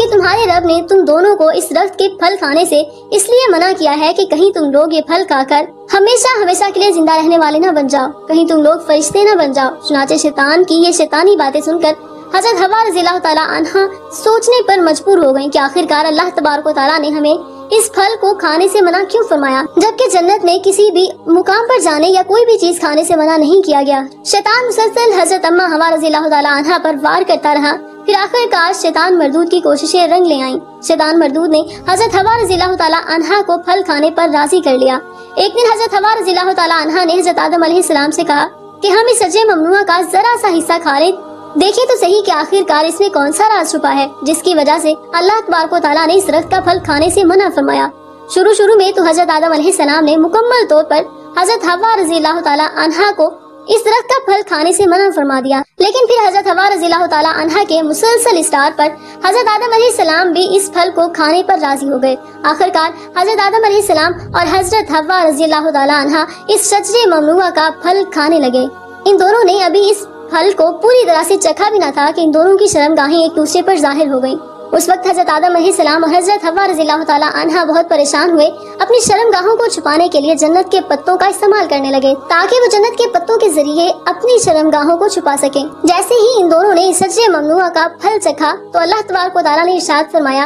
کہ تمہارے رب نے تم دونوں کو اس درخت کے پھل کھانے سے اس لیے منع کیا ہے کہ کہیں تم لوگ یہ پھل کھا کر ہمیشہ ہمیشہ کے لیے زندہ رہنے والے نہ بن جاؤ، کہیں تم لوگ فرشتے نہ بن جاؤ۔ چنانچہ شیطان کی یہ شیطانی باتیں سن کر حضرت حوا رضی اللہ تعالیٰ عنہا سوچنے پر مجبور ہو گئیں کہ آخرکار اللہ تبارک و تعالیٰ نے ہمیں اس پھل کو کھانے سے منع کیوں فرمایا، جبکہ جنت میں کسی بھی مقام پر جانے یا کوئی بھی چیز کھانے سے منع نہیں کیا گیا۔ شیطان مسلسل حضرت اماں حوا رضی اللہ تعالیٰ عنہا پر وار کرتا رہا، پھر آخرکار شیطان مردود کی کوششیں رنگ لے آئیں۔ شیطان مردود نے حضرت حوا رضی اللہ تعالیٰ عنہا کو پھل کھانے پر راضی کر لیا۔ ایک دن حضرت حوا رضی اللہ تعالیٰ عنہا نے حضرت آدم علیہ السلام سے کہا کہ ہم اس شجر ممنوعہ کا ذرا سا حصہ کھا لیں، دیکھیں تو صحیح کہ آخرکار اس میں کون سا راز چھپا ہے جس کی وجہ سے اللہ تبارک و تعالیٰ نے اس درخت کا پھل کھانے سے منع فرمایا۔ شروع میں تو حضرت آدم علیہ السلام نے مکمل طور پر حضرت حوا رضی اللہ تعالیٰ عنہا کو اس درخت کا پھل کھانے سے منع فرما دیا، لیکن پھر حضرت حوا رضی اللہ تعالیٰ عنہا کے مسلسل اصرار پر حضرت آدم علیہ السلام بھی اس پھل کو کھانے پر راضی ہو گئے۔ آخرکار حضرت آدم علیہ السلام اور حضرت حوا رضی اللہ تعالیٰ عنہا اس شجر ممنوعہ کا پھل کھانے لگے۔ ان دونوں نے ابھی اس پھل کو پوری طرح سے چکھا بھی نہ تھا کہ ان دونوں کی شرمگاہیں ایک دوسرے پر ظاہر ہو گئیں۔ اس وقت حضرت آدم علیہ السلام اور حضرت حوا رضی اللہ تعالیٰ عنہا بہت پریشان ہوئے، اپنی شرمگاہوں کو چھپانے کے لیے جنت کے پتوں کا استعمال کرنے لگے تاکہ وہ جنت کے پتوں کے ذریعے اپنی شرمگاہوں کو چھپا سکیں۔ جیسے ہی ان دونوں نے اس شجر ممنوعہ کا پھل چکھا تو اللہ تبارک و تعالیٰ نے ارشاد فرمایا،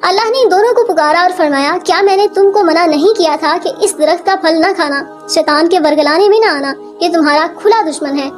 اللہ نے ان دونوں کو پکارا اور فرمایا، کیا میں نے تم کو منع نہیں کیا تھا کہ اس درخت کا پھل نہ کھانا، شیطان کے ورگلانے میں نہ آنا، یہ تمہارا کھلا دشمن ہے۔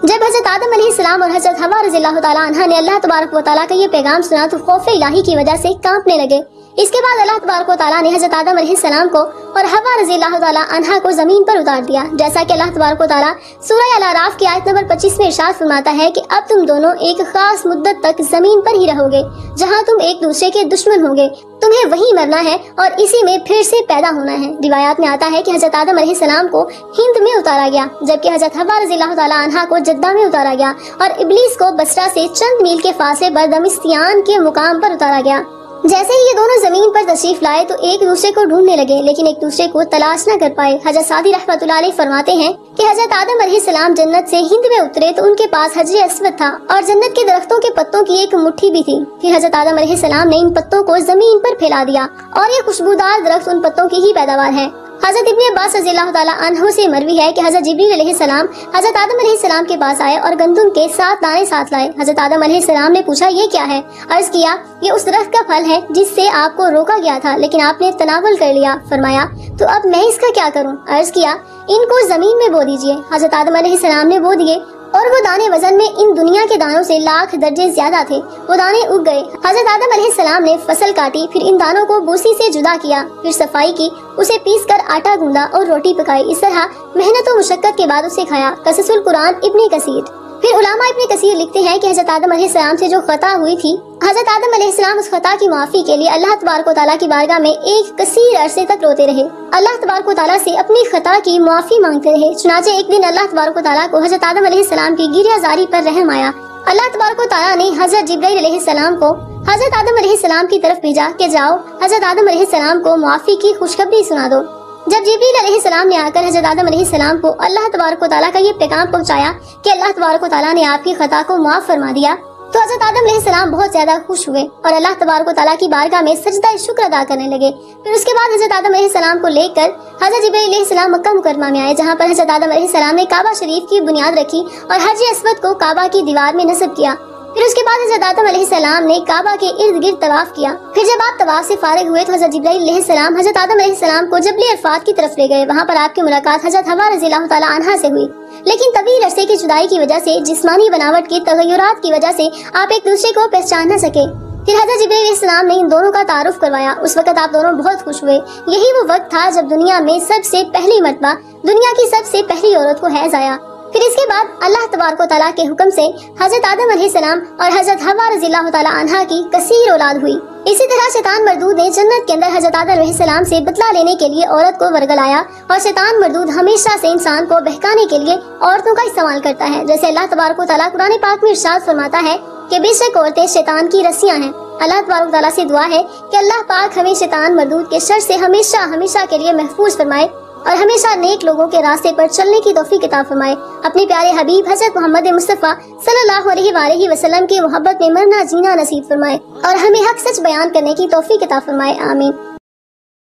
جب حضرت آدم علیہ السلام اور حضرت حوا رضی اللہ تعالیٰ عنہا نے اللہ تبارک و تعالیٰ کا یہ پیغام سنا تو خوف الہی کی وجہ سے کانپنے لگے۔ اس کے بعد اللہ تبارک و تعالیٰ نے حضرت آدم علیہ السلام کو اور حوا رضی اللہ تعالیٰ عنہا کو زمین پر اتار دیا، جیسا کہ اللہ تبارک و تعالیٰ سورہ الاعراف کی آیت نمبر 25 میں ارشاد فرماتا ہے کہ اب تم دونوں ایک خاص مدت تک زمین پر ہی رہو گے جہاں تم ایک دوسرے کے دشمن ہوں گے، تمہیں وہیں مرنا ہے اور اسی میں پھر سے پیدا ہونا ہے۔ روایات میں آتا ہے کہ حضرت آدم علیہ السلام کو ہند میں اتارا گیا، جبکہ حضرت حوا رضی اللہ تعالیٰ عنہا کو جدہ میں اتارا گیا اور ابلیس کو بصرہ سے چند میل کے فاصلے پر دمشقیان کے مقام پر اتارا گیا۔ جیسے ہی یہ دونوں زمین پر تشریف لائے تو ایک دوسرے کو ڈھونڈنے لگے لیکن ایک دوسرے کو تلاش نہ کر پائے۔ حضرت سعدی رحمۃ اللہ علیہ فرماتے ہیں کہ حضرت آدم علیہ السلام جنت سے ہند میں اترے تو ان کے پاس حجر اسود تھا اور جنت کے درختوں کے پتوں کی ایک مٹھی بھی تھی۔ پھر حضرت آدم علیہ السلام نے ان پتوں کو زمین پر پھیلا دیا اور یہ خوشبودار درخت ان پتوں کی ہی پیداوار ہے۔ حضرت ابن عباس رضی اللہ تعالیٰ عنہ سے مروی ہے کہ حضرت جبریل علیہ السلام حضرت آدم علیہ السلام کے پاس آئے اور گندم کے 7 دانے ساتھ لائے۔ حضرت آدم علیہ السلام نے پوچھا، یہ کیا ہے؟ عرض کیا، یہ اس درخت کا پھل ہے جس سے آپ کو روکا گیا تھا لیکن آپ نے تناول کر لیا۔ فرمایا، تو اب میں اس کا کیا کروں؟ عرض کیا، ان کو زمین میں بو دیجئے۔ حضرت آدم علیہ السلام نے بو دیے اور وہ دانے وزن میں ان دنیا کے دانوں سے لاکھ درجے زیادہ تھے۔ وہ دانے اگ گئے۔ حضرت آدم علیہ السلام نے فصل کاٹی، پھر ان دانوں کو بوسی سے جدا کیا، پھر صفائی کی، اسے پیس کر آٹا گوندا اور روٹی پکائی۔ اس طرح محنت و مشقت کے بعد اسے کھایا۔ قصص القرآن ابن کثیر۔ پھر علماء ابن کثیر لکھتے ہیں کہ حضرت آدم علیہ السلام سے جو خطا ہوئی تھی، حضرت آدم علیہ السلام اس خطا کی معافی کے لیے اللہ تبارک و تعالیٰ کی بارگاہ میں ایک کثیر عرصے تک روتے رہے، اللہ تبارک و تعالیٰ سے اپنی خطا کی معافی مانگتے رہے۔ چنانچہ ایک دن اللہ تبارک و تعالیٰ کو حضرت آدم علیہ السلام کی گریہ زاری پر رحم آیا۔ اللہ تبارک و تعالیٰ نے حضرت جبرائیل علیہ السلام کو حضرت آدم علیہ السلام کی طرف بھیجا کہ جاؤ حضرت آدم علیہ السلام کو معافی کی خوشخبری سنا دو۔ جب جبریل علیہ السلام نے آ کر حضرت آدم علیہ السلام کو اللہ تبارک و تعالیٰ کا یہ پیغام پہنچایا کہ اللہ تبارک و تعالیٰ نے آپ کی خطا کو معاف فرما دیا تو حضرت آدم علیہ السلام بہت زیادہ خوش ہوئے اور اللہ تبارک و تعالیٰ کی بارگاہ میں سجدہ شکر ادا کرنے لگے۔ پھر اس کے بعد حضرت آدم علیہ السلام کو لے کر حضرت جبرائیل علیہ السلام مکہ مکرمہ میں آئے، جہاں پر حضرت آدم علیہ السلام نے کعبہ شریف کی بنیاد رکھی اور حجر اسود کو کعبہ کی دیوار میں نصب کیا۔ پھر اس کے بعد حضرت آدم علیہ السلام نے کعبہ کے ارد گرد طواف کیا۔ پھر جب آپ طواف سے فارغ ہوئے تو حضرت جبرائیل علیہ السلام حضرت آدم علیہ السلام کو جبل عرفات کی طرف لے گئے۔ وہاں پر آپ کی ملاقات حضرت حوا رضی اللہ تعالیٰ عنہا سے ہوئی، لیکن طویل عرصے کی جدائی کی وجہ سے، جسمانی بناوٹ کے تغیرات کی وجہ سے آپ ایک دوسرے کو پہچان نہ سکے۔ پھر حضرت جبرائیل علیہ السلام نے ان دونوں کا تعارف کروایا۔ اس وقت آپ دونوں بہت خوش ہوئے۔ یہی وہ وقت تھا جب دنیا میں سب سے پہلی مرتبہ دنیا کی سب سے پہلی عورت کو حیض آیا۔ پھر اس کے بعد اللہ تبارک و تعالیٰ کے حکم سے حضرت آدم علیہ السلام اور حضرت حوا رضی اللہ تعالیٰ عنہا کی کثیر اولاد ہوئی۔ اسی طرح شیطان مردود نے جنت کے اندر حضرت آدم علیہ السلام سے بدلہ لینے کے لیے عورت کو ورگلایا، اور شیطان مردود ہمیشہ سے انسان کو بہکانے کے لیے عورتوں کا استعمال کرتا ہے، جیسے اللہ تبارک و تعالیٰ قرآن پاک میں ارشاد فرماتا ہے کہ بے شک عورتیں شیطان کی رسیاں ہیں۔ اللہ تبارک و تعالیٰ سے دعا ہے کہ اللہ پاک ہمیں شیطان مردود کے شر سے ہمیشہ ہمیشہ کے لیے محفوظ فرمائے۔ اور ہمیشہ نیک لوگوں کے راستے پر چلنے کی توفیق عطا فرمائے۔ اپنے پیارے حبیب حضرت محمد مصطفیٰ صلی اللہ علیہ وآلہ وسلم کی محبت میں مرنا جینا نصیب فرمائے اور ہمیں حق سچ بیان کرنے کی توفیق عطا فرمائے، آمین۔